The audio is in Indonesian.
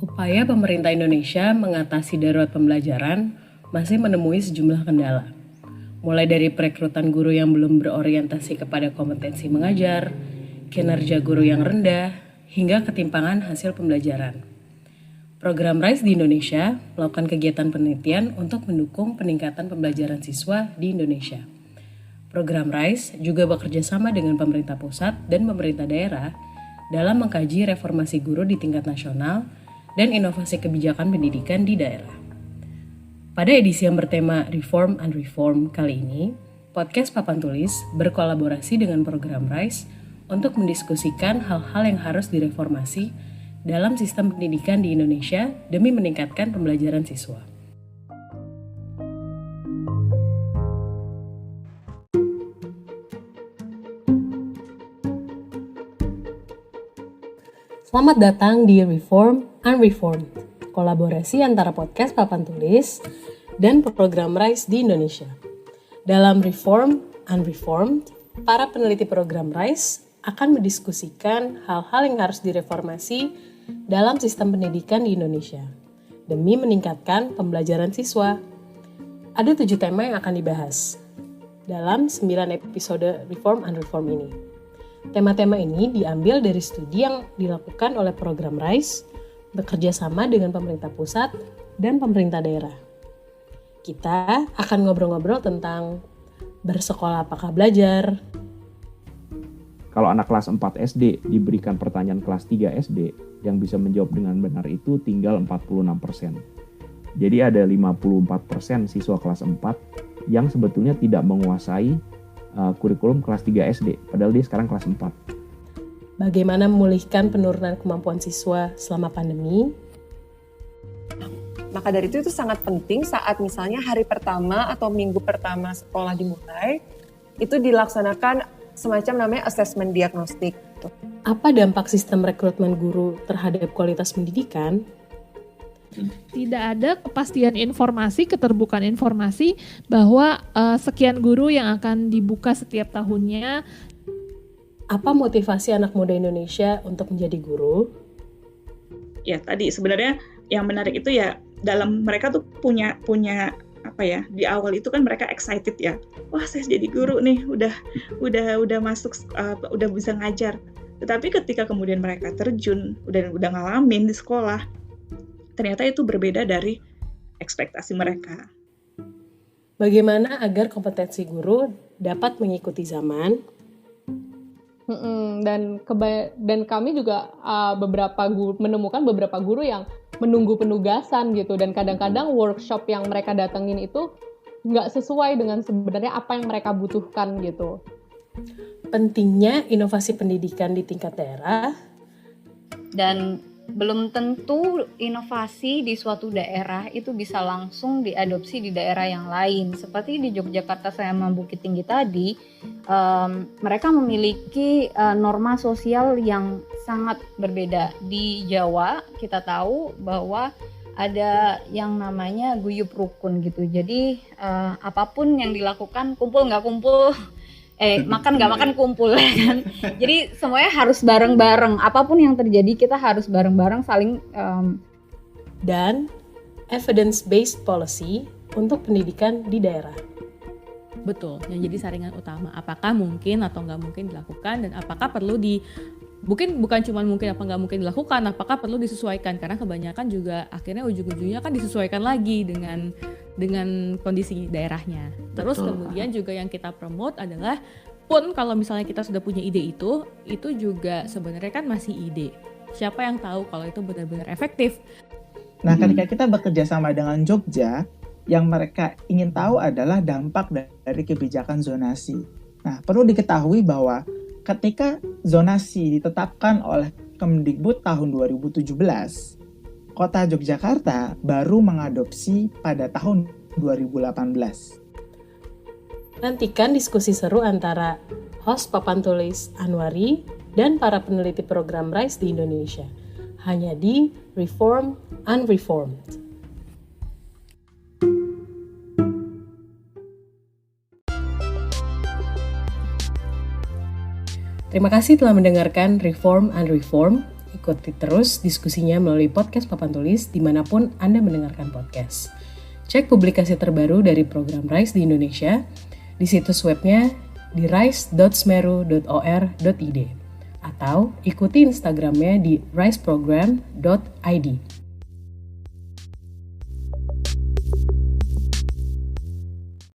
Upaya pemerintah Indonesia mengatasi darurat pembelajaran masih menemui sejumlah kendala. Mulai dari perekrutan guru yang belum berorientasi kepada kompetensi mengajar, kinerja guru yang rendah, hingga ketimpangan hasil pembelajaran. Program RISE di Indonesia melakukan kegiatan penelitian untuk mendukung peningkatan pembelajaran siswa di Indonesia. Program RISE juga bekerja sama dengan pemerintah pusat dan pemerintah daerah dalam mengkaji reformasi guru di tingkat nasional dan inovasi kebijakan pendidikan di daerah. Pada edisi yang bertema Reform and Reform kali ini, podcast Papan Tulis berkolaborasi dengan program RISE untuk mendiskusikan hal-hal yang harus direformasi dalam sistem pendidikan di Indonesia demi meningkatkan pembelajaran siswa. Selamat datang di Reform and Reformed, kolaborasi antara podcast Papan Tulis dan program RISE di Indonesia. Dalam Reform and Reformed, para peneliti program RISE akan mendiskusikan hal-hal yang harus direformasi dalam sistem pendidikan di Indonesia demi meningkatkan pembelajaran siswa. Ada 7 tema yang akan dibahas dalam 9 episode Reform and Reform ini. Tema-tema ini diambil dari studi yang dilakukan oleh program RISE bekerja sama dengan pemerintah pusat dan pemerintah daerah. Kita akan ngobrol-ngobrol tentang bersekolah apakah belajar. Kalau anak kelas 4 SD diberikan pertanyaan kelas 3 SD yang bisa menjawab dengan benar itu tinggal 46%. Jadi ada 54% siswa kelas 4 yang sebetulnya tidak menguasai kurikulum kelas 3 SD, padahal dia sekarang kelas 4. Bagaimana memulihkan penurunan kemampuan siswa selama pandemi? Maka dari itu sangat penting saat misalnya hari pertama atau minggu pertama sekolah dimulai, itu dilaksanakan semacam namanya assessment diagnostik. Apa dampak sistem rekrutmen guru terhadap kualitas pendidikan? Tidak ada kepastian informasi, keterbukaan informasi bahwa sekian guru yang akan dibuka setiap tahunnya. Apa motivasi anak muda Indonesia untuk menjadi guru? Ya tadi sebenarnya yang menarik itu ya dalam mereka tuh punya apa ya, di awal itu kan mereka excited ya. Wah, saya jadi guru nih, udah masuk, udah bisa ngajar. Tetapi ketika kemudian mereka terjun, udah ngalamin di sekolah, ternyata itu berbeda dari ekspektasi mereka. Bagaimana agar kompetensi guru dapat mengikuti zaman? Dan kami juga menemukan beberapa guru yang menunggu penugasan gitu, dan kadang-kadang workshop yang mereka datengin itu nggak sesuai dengan sebenarnya apa yang mereka butuhkan gitu. Pentingnya inovasi pendidikan di tingkat daerah. Dan belum tentu inovasi di suatu daerah itu bisa langsung diadopsi di daerah yang lain. Seperti di Yogyakarta sama Bukit Tinggi tadi, mereka memiliki norma sosial yang sangat berbeda. Di Jawa kita tahu bahwa ada yang namanya guyub rukun gitu. Jadi apapun yang dilakukan, kumpul nggak kumpul, makan nggak makan kumpul kan. Jadi semuanya harus bareng-bareng. Apapun yang terjadi kita harus bareng-bareng saling dan evidence-based policy untuk pendidikan di daerah. Betul, yang jadi saringan utama. Apakah mungkin atau nggak mungkin dilakukan, dan apakah perlu bukan cuma mungkin apa nggak mungkin dilakukan, apakah perlu disesuaikan, karena kebanyakan juga akhirnya ujung-ujungnya kan disesuaikan lagi dengan kondisi daerahnya. Terus kemudian juga yang kita promote adalah pun kalau misalnya kita sudah punya ide itu juga sebenarnya kan masih ide. Siapa yang tahu kalau itu benar-benar efektif? Nah, ketika kita bekerja sama dengan Jogja, yang mereka ingin tahu adalah dampak dari kebijakan zonasi. Nah, perlu diketahui bahwa ketika zonasi ditetapkan oleh Kemdikbud tahun 2017, Kota Yogyakarta baru mengadopsi pada tahun 2018. Nantikan diskusi seru antara host Papan Tulis Anwari dan para peneliti program RISE di Indonesia, hanya di Reform and Reformed. Terima kasih telah mendengarkan Reform and Reform Ikuti terus diskusinya melalui podcast Papan Tulis dimanapun Anda mendengarkan podcast. Cek publikasi terbaru dari program RISE di Indonesia di situs webnya di rise.smeru.or.id atau ikuti Instagramnya di riseprogram.id.